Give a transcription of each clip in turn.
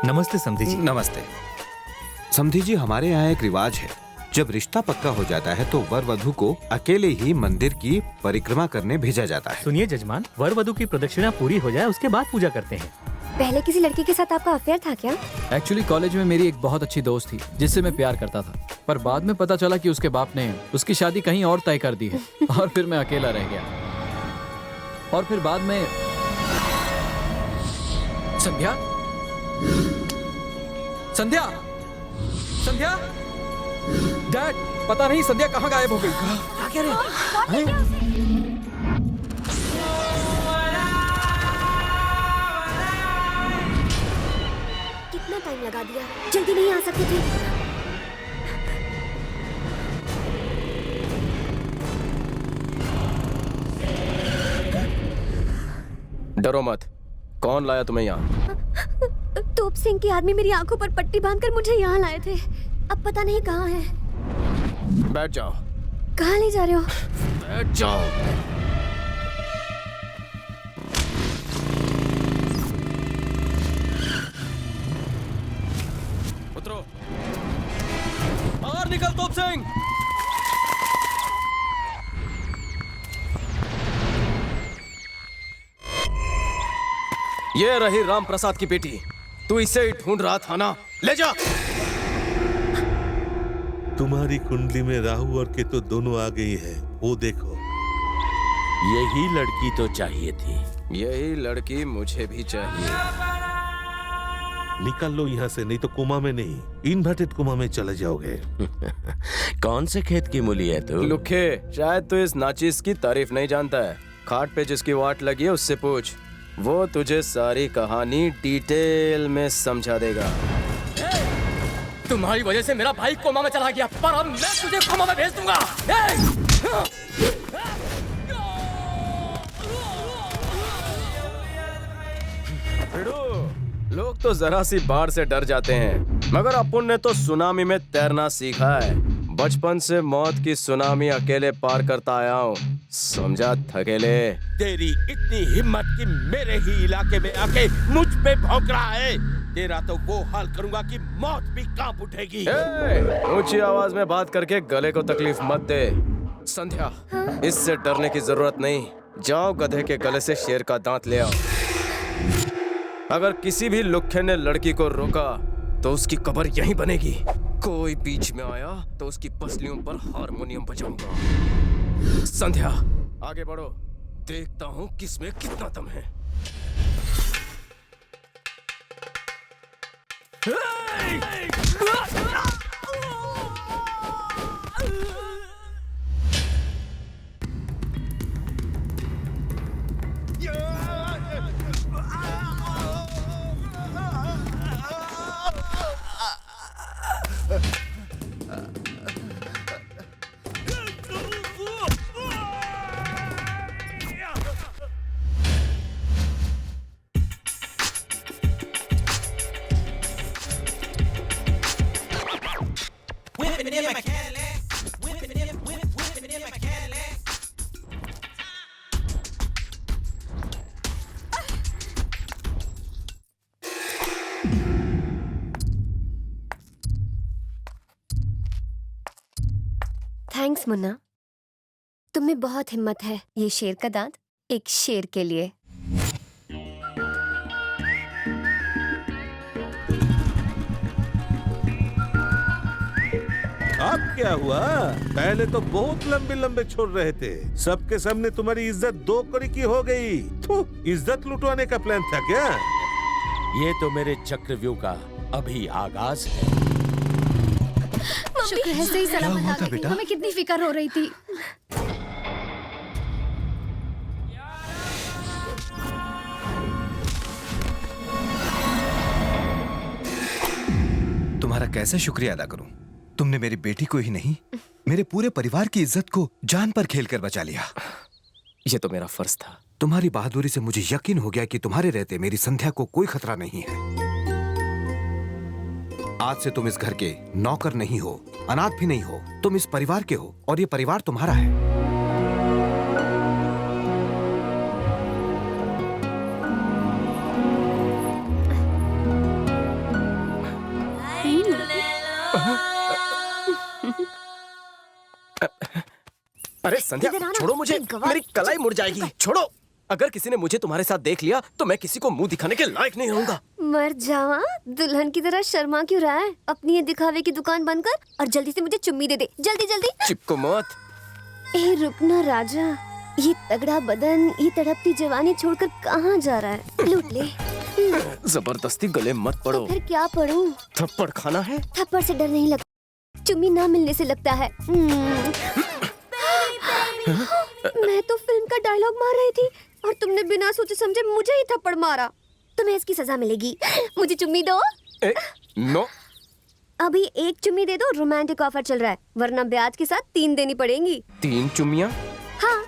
नमस्ते समधी जी। नमस्ते समधी जी, हमारे यहाँ एक रिवाज है, जब रिश्ता पक्का हो जाता है तो वर वधू को अकेले ही मंदिर की परिक्रमा करने भेजा जाता है। सुनिए जजमान, वर वधू की प्रदक्षिणा पूरी हो जाए उसके बाद पूजा करते हैं। पहले किसी लड़की के साथ आपका अफेयर था क्या? एक्चुअली कॉलेज में मेरी एक बहुत अच्छी दोस्त थी जिससे मैं प्यार करता था, पर बाद में पता चला कि उसके बाप ने उसकी शादी कहीं और तय कर दी है और फिर मैं अकेला रह गया। और फिर बाद में संध्या संध्या संध्या डैड, पता नहीं संध्या कहाँ गायब हो गई। क्या रहे? कितना टाइम लगा दिया, जल्दी नहीं आ सकते थे? डरो मत, कौन लाया तुम्हें यहाँ? तोप सिंह के आदमी मेरी आंखों पर पट्टी बांधकर मुझे यहाँ लाए थे। अब पता नहीं कहाँ है। बैठ जाओ। कहाँ ले जा रहे हो? बैठ जाओ। उतरो। बाहर निकल तोप सिंह। ये रही राम प्रसाद की बेटी, तू इसे ही ढूंढ रहा था ना? ले जा। तुम्हारी कुंडली में राहु और केतु दोनों आ गई है, वो देखो। यही लड़की तो चाहिए थी। यही लड़की मुझे भी चाहिए। निकल लो यहाँ से, नहीं तो कोमा में नहीं, इन्वर्टेड कोमा में चले जाओगे। कौन से खेत की मूली है तू? लुखे, शायद तू इस नाचिस की तारीफ नहीं जानता है। खाट पे जिसकी वाट लगी है उससे पूछ, वो तुझे सारी कहानी डिटेल में समझा देगा। तुम्हारी वजह से मेरा भाई कोमा में चला गया, पर अब मैं तुझे कोमा में भेज दूंगा। लोग तो जरा सी बाढ़ से डर जाते हैं, मगर अपुन ने तो सुनामी में तैरना सीखा है। बचपन से मौत की सुनामी अकेले पार करता आया हूँ, समझा थकेले? तेरी इतनी हिम्मत कि मेरे ही इलाके में आके मुझ पे भौंक रहा है। तेरा तो वो हाल करूंगा कि मौत भी कांप उठेगी। ऊंची आवाज में बात करके गले को तकलीफ मत दे। संध्या, इससे डरने की जरूरत नहीं। जाओ गधे के गले से शेर का दांत ले आओ। अगर किसी भी लुखे ने लड़की को रोका तो उसकी कब्र यहीं बनेगी। कोई बीच में आया तो उसकी पसलियों पर हारमोनियम बजाऊंगा। संध्या, आगे बढ़ो, देखता हूँ किसमें कितना दम है। थैंक्स मुन्ना, तुम में बहुत हिम्मत है। ये शेर का दांत एक शेर के लिए। अब क्या हुआ? पहले तो बहुत लंबे लंबे छोड़ रहे थे, सबके सामने तुम्हारी इज्जत दो कड़ी की हो गई। इज्जत लुटवाने का प्लान था क्या? ये तो मेरे चक्रव्यूह का अभी आगाज है। शुक्र है सही सलामत आ गई। हमें कितनी फिक्र हो रही थी। तुम्हारा कैसे शुक्रिया अदा करूं? तुमने मेरी बेटी को ही नहीं, मेरे पूरे परिवार की इज्जत को जान पर खेलकर बचा लिया। ये तो मेरा फर्ज था। तुम्हारी बहादुरी से मुझे यकीन हो गया कि तुम्हारे रहते मेरी संध्या को कोई खतरा नहीं है। आज से तुम इस घर के नौकर नहीं हो, अनाथ भी नहीं हो, तुम इस परिवार के हो और ये परिवार तुम्हारा है। अरे संध्या, इधर आना, छोड़ो मुझे, गवार। मेरी कलाई मुड़ जाएगी। छोड़ो। अगर किसी ने मुझे तुम्हारे साथ देख लिया तो मैं किसी को मुंह दिखाने के लायक नहीं रहूंगा। मर जावा, दुल्हन की तरह शर्मा क्यों रहा है? अपनी ये दिखावे की दुकान बंद कर और जल्दी से मुझे चुम्मी दे दे, जल्दी जल्दी। चिपको मत। ए रुकना राजा, ये तगड़ा बदन, ये तड़पती जवानी छोड़कर कहाँ जा रहा है? लूट ले। जबरदस्ती गले मत पड़ो। फिर क्या पढ़ूं? थप्पड़ खाना है? थप्पड़ से डर नहीं लगता, चुम्मी ना मिलने से लगता है। मैं तो फिल्म का डायलॉग मार रही थी और तुमने बिना सोचे समझे मुझे ही थप्पड़ मारा। तुम्हें इसकी सजा मिलेगी। मुझे चुम्मी दो। नो। अभी एक चुम्मी दे दो, रोमांटिक ऑफर चल रहा है, वरना ब्याज के साथ 3 देनी पड़ेंगी। 3 चुम्मियां? हाँ,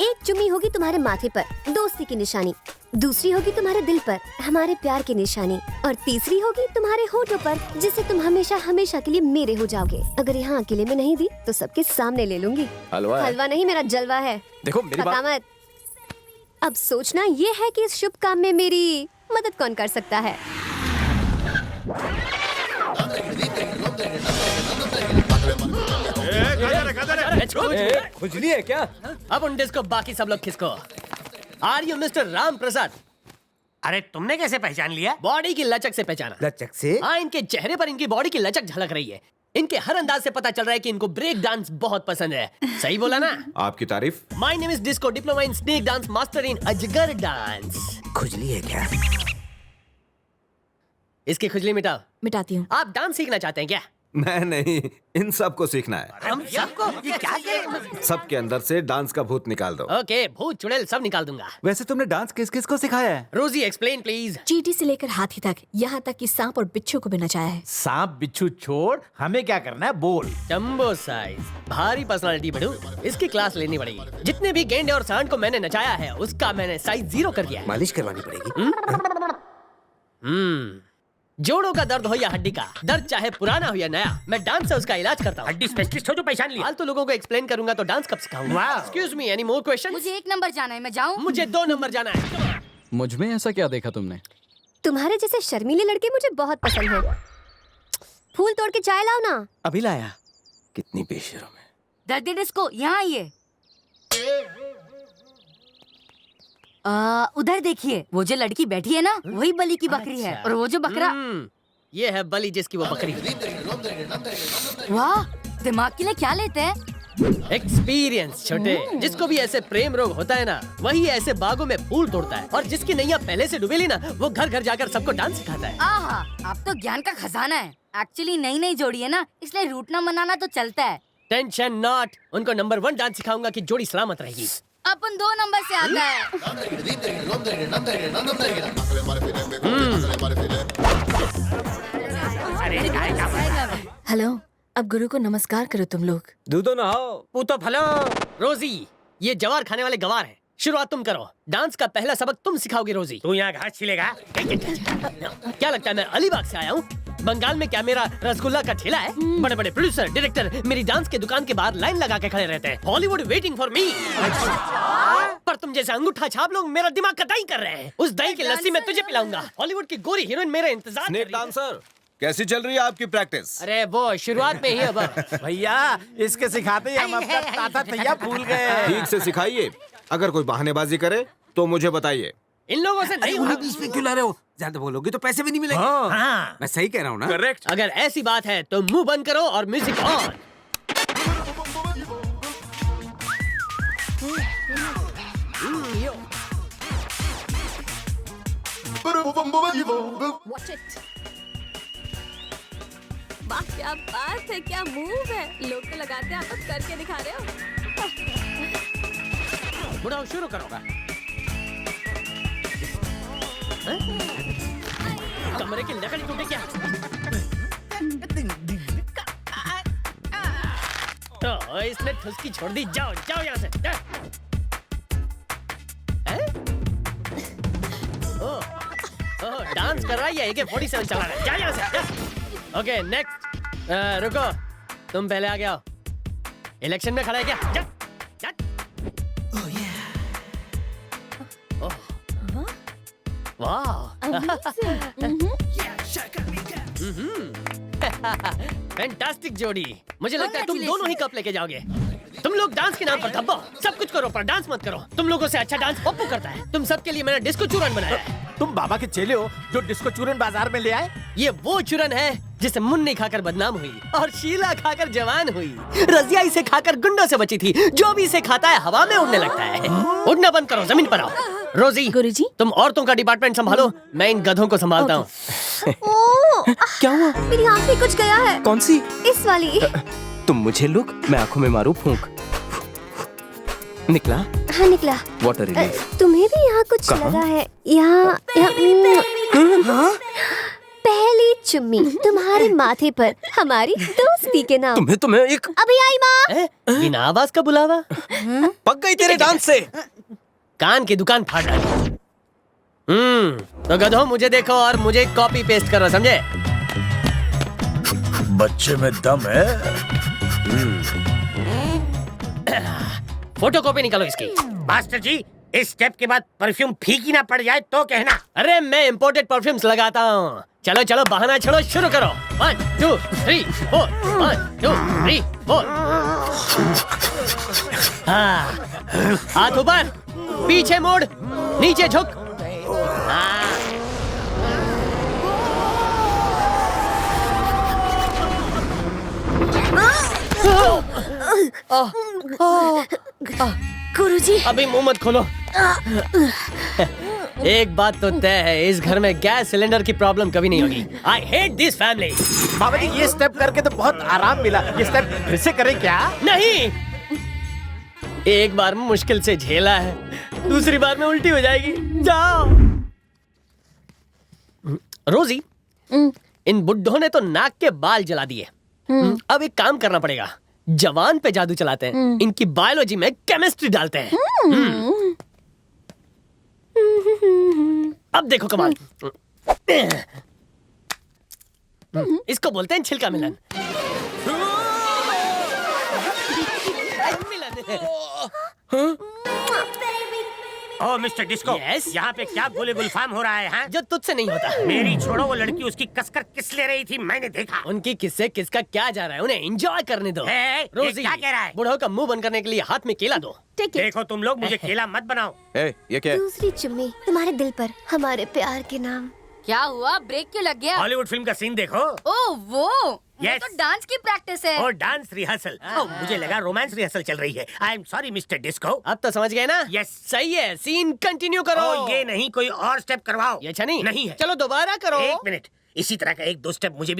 एक चुम्मी होगी तुम्हारे माथे पर, दोस्ती की निशानी, दूसरी होगी तुम्हारे दिल पर, हमारे प्यार की निशानी, और तीसरी होगी तुम्हारे होठों पर, जिससे तुम हमेशा हमेशा के लिए मेरे हो जाओगे। अगर यहाँ अकेले में नहीं दी तो सबके सामने ले लूंगी। हलवा है। हलवा नहीं, मेरा जलवा है। देखो मेरी पता बात। मत। अब सोचना ये है कि इस शुभ काम में मेरी मदद कौन कर सकता है। खुजली है क्या? अब उन डिस्को बाकी सब लोग खिसको। Are you mister Ram Prasad? अरे तुमने कैसे पहचान लिया? बॉडी की लचक से पहचाना। लचक से? हाँ, इनके चेहरे पर इनकी बॉडी की लचक झलक रही है। इनके हर अंदाज से पता चल रहा है कि इनको ब्रेक डांस बहुत पसंद है। सही बोला ना? आपकी तारीफ। My name is disco, diploma in snake dance, master in अजगर डांस। खुजली है क्या? इसकी खुजली मिटाओ। मिटाती हूँ। आप डांस सीखना चाहते हैं क्या? मैं नहीं, इन सबको सीखना है। हम सबको ये क्या है? सबके अंदर से डांस का भूत निकाल दो। ओके, भूत चुड़ैल सब निकाल दूंगा। वैसे तुमने डांस किस किस को सिखाया है? रोजी एक्सप्लेन प्लीज। चींटी से लेकर हाथी तक, यहाँ तक कि सांप और बिच्छू को भी नचाया है। सांप बिच्छू छोड़, हमें क्या करना है बोल। जंबो साइज, भारी पर्सनालिटी बड़ू, इसकी क्लास लेनी पड़ेगी। जितने भी गेंडे और सांड को मैंने नचाया है उसका मैंने साइज 0 कर दिया है। मालिश करवानी पड़ेगी। जोड़ों का दर्द हो या हड्डी का दर्द, चाहे पुराना हो या नया, मैं डांस से उसका इलाज करता हूँ। हड्डी स्पेशलिस्ट हो जो पहचान लिया। फालतू लोगों को एक्सप्लेन करूंगा तो डांस कब सिखाऊंगा? Excuse me, any more question? मुझे 1 नंबर जाना है, मैं जाऊँ? मुझे 2 नंबर जाना है। मुझ में ऐसा क्या देखा तुमने? तुम्हारे जैसे शर्मीले लड़के मुझे बहुत पसंद हैं। फूल तोड़ के चाय लाओ ना। अभी लाया। कितनी बेशर्म है। दर्दी डिस्को, यहाँ आइए। उधर देखिए, वो जो लड़की बैठी है ना, वही बलि की बकरी है। और वो जो बकरा, ये है बलि जिसकी वो बकरी। वाह, दिमाग के लिए क्या लेते हैं? एक्सपीरियंस छोटे। जिसको भी ऐसे प्रेम रोग होता है ना, वही ऐसे बागों में फूल तोड़ता है। और जिसकी नैया पहले से डूबेली ना, वो घर घर जाकर सबको डांस सिखाता है। आहा, आप तो ज्ञान का खजाना है। एक्चुअली नई जोड़ी है ना, इसलिए रूठना मनाना तो चलता है। टेंशन नॉट, उनको नंबर 1 डांस सिखाऊंगा कि जोड़ी सलामत रहेगी। अपन 2 नंबर से आता है। हेलो, अब गुरु को नमस्कार करो तुम लोग। दूधो नहाओ, पूतो फलो। रोजी, ये जवार खाने वाले गवार हैं। शुरुआत तुम करो। डांस का पहला सबक तुम सिखाओगी रोजी। तू यहाँ घास छिलेगा? क्या लगता है मैं अलीबाग से आया हूँ? बंगाल में क्या मेरा रसगुल्ला का ठेला है? बड़े बड़े प्रोड्यूसर, डायरेक्टर मेरी डांस के दुकान के बाहर लाइन लगा के खड़े रहते हैं। Hollywood waiting for me. पर तुम जैसे अंगूठा छाप लोग मेरा दिमाग का दही कर रहे हैं। उस दही की लस्सी मैं तुझे पिलाऊंगा। हॉलीवुड की गोरी हीरोइन मेरा इंतजार कर रही है। डांसर, कैसी चल रही है आपकी प्रैक्टिस? अरे वो शुरुआत में ही अब। भैया, इसके सिखाते ही हम अपना ताता तैया भूल गए। ठीक से सिखाइए। अगर कोई बहानेबाजी करे तो मुझे बताइए। इन लोगों से नहीं होगा। बीच में क्यों ला रहे हो? ज्यादा बोलोगे तो पैसे भी नहीं मिलेंगे। हाँ। मैं सही कह रहा हूँ ना? करेक्ट। अगर ऐसी बात है तो मुंह बंद करो और म्यूजिक ऑन। वाह, क्या बात है, क्या मूव है। लोग तो लगाते हैं, आप तो करके दिखा रहे हो। बुढ़ाओ, शुरू करो। कमरे की लकड़ी टूटे क्या? तो इसने ठुसकी छोड़ दी। जाओ जाओ यहाँ से। ओह, डांस कर रहा है या AK-47 चला रहा है? जा यहाँ से। Okay, next. रुको, तुम पहले आ गया। इलेक्शन में खड़ा है क्या? जा, जा। फैंटास्टिक जोड़ी। मुझे लगता है तुम दोनों ही कप लेके जाओगे। तुम लोग डांस के नाम पर धब्बो, सब कुछ करो पर डांस मत करो। तुम लोगों से अच्छा डांस पप्पू करता है। तुम सबके लिए मैंने डिस्को चूरन बनाया है। तुम बाबा के चेले हो जो डिस्को चूरन बाजार में ले आए? ये वो चूरन है जिसे मुन्नी खाकर बदनाम हुई और शीला खाकर जवान हुई। रजिया इसे खाकर गुंडों से बची थी। जो भी इसे खाता है हवा में उड़ने लगता है। उड़ना बंद करो, जमीन पर आओ। रोजी, गुरुजी। तुम औरतों का डिपार्टमेंट संभालो, मैं इन गधों को संभालता हूँ। क्या हुआ? मेरी आँख में कुछ गया है। कौन सी? इस वाली। तुम मुझे लुक, मैं आंखों में मारू फूंक। निकला? हाँ निकला। Water relief. तुम्हें भी यहाँ कुछ कहाँ? लगा है? यहाँ पहली चुम्मी तुम्हारे माथे पर हमारी दोस्ती के नाम। तुम्हें एक अभी आई माँ। बिना आवाज का बुलावा। पक गई तेरे डांस से। कान की दुकान फाड़ डाली। तो गधों मुझे देखो और मुझे कॉपी पेस्ट करो, समझे? बच्चे में दम है। फोटो कॉपी निकालो इसकी। मास्टर जी, इस स्टेप के बाद परफ्यूम फीकी ना पड़ जाए तो कहना। अरे मैं इम्पोर्टेड परफ्यूम्स लगाता हूँ। चलो चलो बहाना छोड़ो, शुरू करो। 1 2 3 4 1 2 3 4। हाथ ऊपर, पीछे मोड़, नीचे झुक। गुरुजी। अभी मुंह मत खोलो। एक बात तो तय है, इस घर में गैस सिलेंडर की प्रॉब्लम कभी नहीं होगी। I hate this family। बाबा जी ये स्टेप करके तो बहुत आराम मिला। ये स्टेप फिर से करें क्या? नहीं, एक बार में मुश्किल से झेला है, दूसरी बार में उल्टी हो जाएगी। जाओ। रोजी, इन बुड्ढों ने तो नाक के बाल जला दिए। अब एक काम करना पड़ेगा, जवान पे जादू चलाते हैं। इनकी बायोलॉजी में केमिस्ट्री डालते हैं। अब देखो कमाल। इसको बोलते हैं छिलका मिलन। ओ मिस्टर डिस्को, Yes? यहाँ पे क्या गोले गुलफाम हो रहा है? हाँ? जो तुझसे नहीं होता। मेरी छोड़ो, वो लड़की उसकी कसकर किस ले रही थी, मैंने देखा। उनकी किससे किसका क्या जा रहा है, उन्हें एंजॉय करने दो। ये क्या कह रहा है? बूढ़ों का मुंह बंद करने के लिए हाथ में केला दो। देखो तुम लोग, मुझे केला मत बनाओ। ये क्या है? दूसरी चुम्मी तुम्हारे दिल पर हमारे प्यार के नाम। क्या हुआ? ब्रेक क्यों लग गया? हॉलीवुड फिल्म का सीन देखो। ओह वो ये Yes. तो डांस की प्रैक्टिस है। और डांस रिहर्सल। मुझे लगा रोमांस रिहर्सल चल रही है। I am sorry mister disco. अब तो समझ गए ना? Yes. सही है, सीन कंटिन्यू करो। ये नहीं, कोई और स्टेप करवाओ। ये अच्छा नहीं है। चलो दोबारा करो। एक मिनट, इसी तरह का एक दो स्टेप मुझे भी